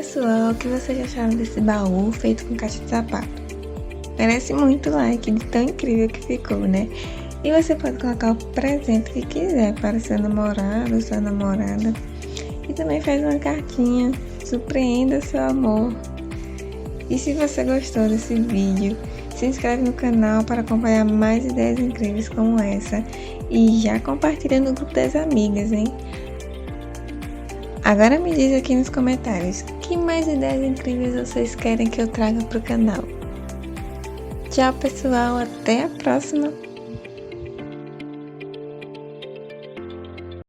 pessoal, o que vocês acharam desse baú feito com caixa de sapato? Merece muito like, de tão incrível que ficou, né? E você pode colocar o presente que quiser para seu namorado ou sua namorada. E também faz uma cartinha, surpreenda seu amor. E se você gostou desse vídeo, se inscreve no canal para acompanhar mais ideias incríveis como essa. E já compartilha no grupo das amigas, hein? Agora me diz aqui nos comentários, que mais ideias incríveis vocês querem que eu traga para o canal? Tchau pessoal, até a próxima!